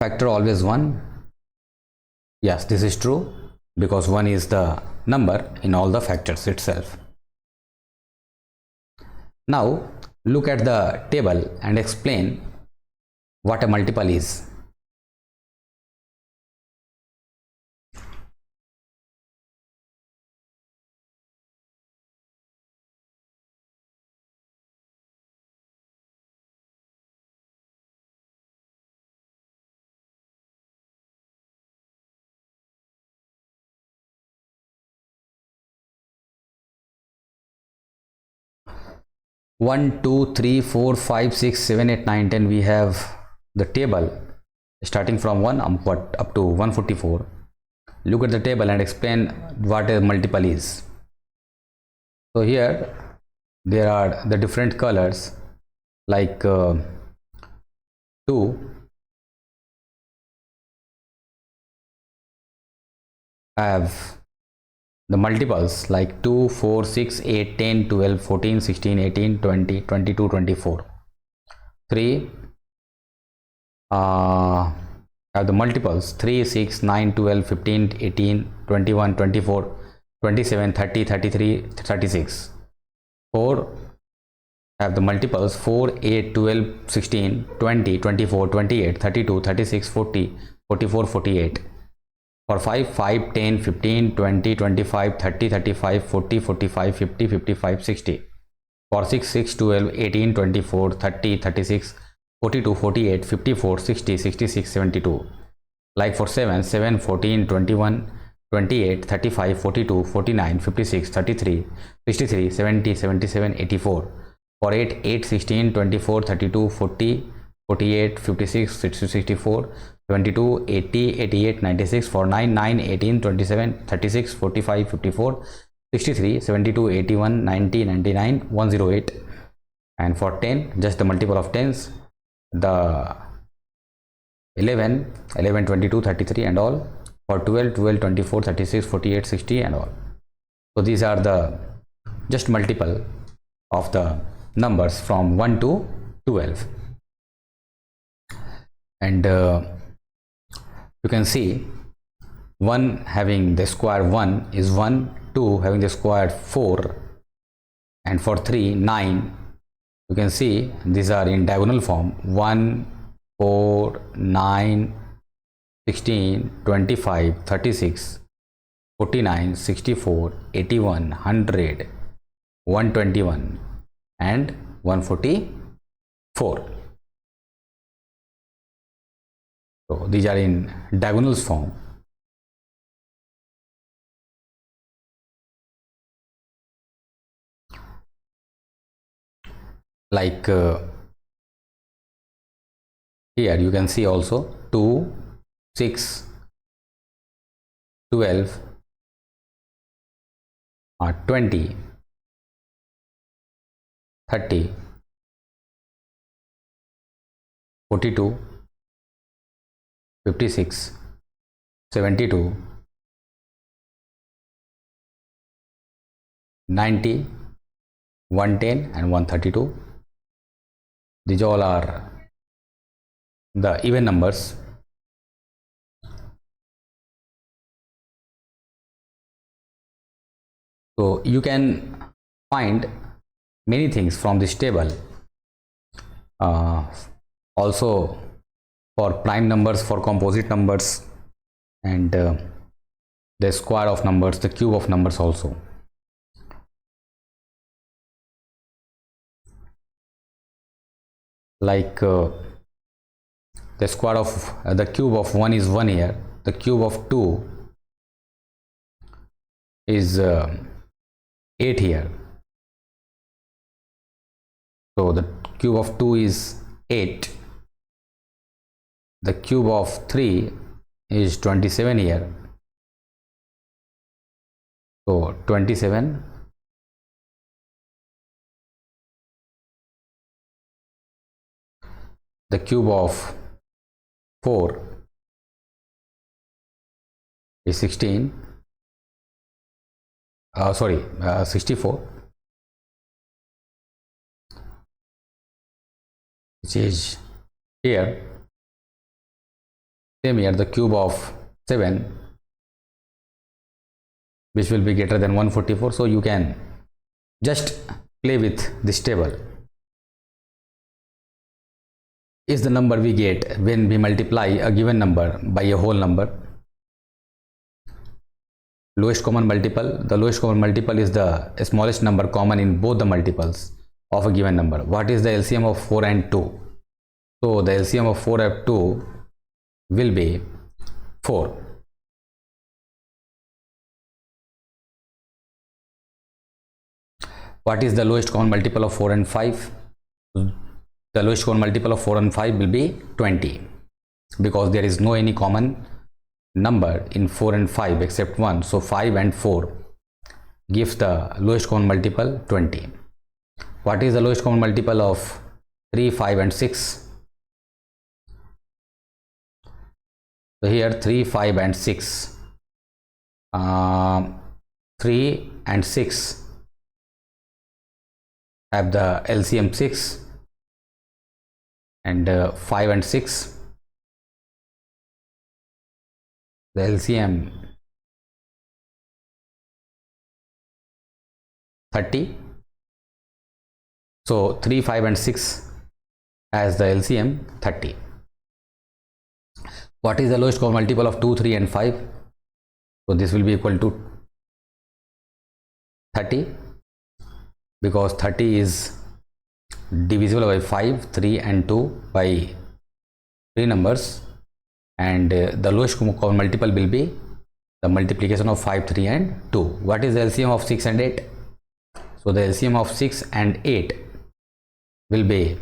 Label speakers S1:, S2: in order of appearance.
S1: factor always 1? Yes, this is true because 1 is the number in all the factors itself. Now look at the table and explain what a multiple is. One, 2, 3, 4, 5, 6, 7, 8, 9, 10. We have the table starting from 1 up to 144. Look at the table and explain what a multiple is. So here there are the different colors like 2 have the multiples like 2, 4, 6, 8, 10, 12, 14, 16, 18, 20, 22, 24. 3 have the multiples 3, 6, 9, 12, 15, 18, 21, 24, 27, 30, 33, 36. 4 have the multiples 4, 8, 12, 16, 20, 24, 28, 32, 36, 40, 44, 48. For 5, 10, 15, 20, 25, 30, 35, 40, 45, 50, 55, 60. For 6, 12, 18, 24, 30, 36, 42, 48, 54, 60, 66, 72. Like for 7, 14, 21, 28, 35, 42, 49, 56, 33, 63, 70, 77, 84. For 8, 16, 24, 32, 40, 48, 56, 60, 64, 72, 80, 88, 96. For 9, 18, 27, 36, 45, 54, 63, 72, 81, 90, 99, 108. And for 10, just the multiple of tens, the 11, 22, 33 and all. For 12, 24, 36, 48, 60 and all. So these are the just multiple of the numbers from 1 to 12. And you can see 1 having the square 1 is 1, 2 having the square 4, and for 3, 9. You can see these are in diagonal form 1, 4, 9, 16, 25, 36, 49, 64, 81, 100, 121 and 144. So these are in diagonals form. Like here you can see also 2, 6, 12, 20, 30, 42, 56, 72, 90, 110 and 132. These all are the even numbers. So you can find many things from this table. Also for prime numbers, for composite numbers, and the square of numbers, the cube of numbers also. Like the square of the cube of 1 is 1 here, the cube of 2 is 8 here. So the cube of 2 is 8. The cube of 3 is 27 here. So 27. The cube of 4 is 16. 64, which is here. Same here, the cube of 7, which will be greater than 144. So you can just play with this table. Is the number we get when we multiply a given number by a whole number. Lowest common multiple. The lowest common multiple is the smallest number common in both the multiples of a given number. What is the LCM of 4 and 2? So the LCM of 4 and 2 will be 4. What is the lowest common multiple of 4 and 5? The lowest common multiple of 4 and 5 will be 20, because there is no any common number in 4 and 5 except 1. So 5 and 4 gives the lowest common multiple 20. What is the lowest common multiple of 3, 5 and 6? So here 3, 5 and 6. 3 and 6 have the LCM 6, and 5 and 6 the LCM 30. So 3, 5 and 6 has the LCM 30. What is the lowest common multiple of 2, 3 and 5? So this will be equal to 30, because 30 is divisible by 5, 3 and 2 by 3 numbers, and the lowest common multiple will be the multiplication of 5, 3 and 2. What is the LCM of 6 and 8? So the LCM of 6 and 8 will be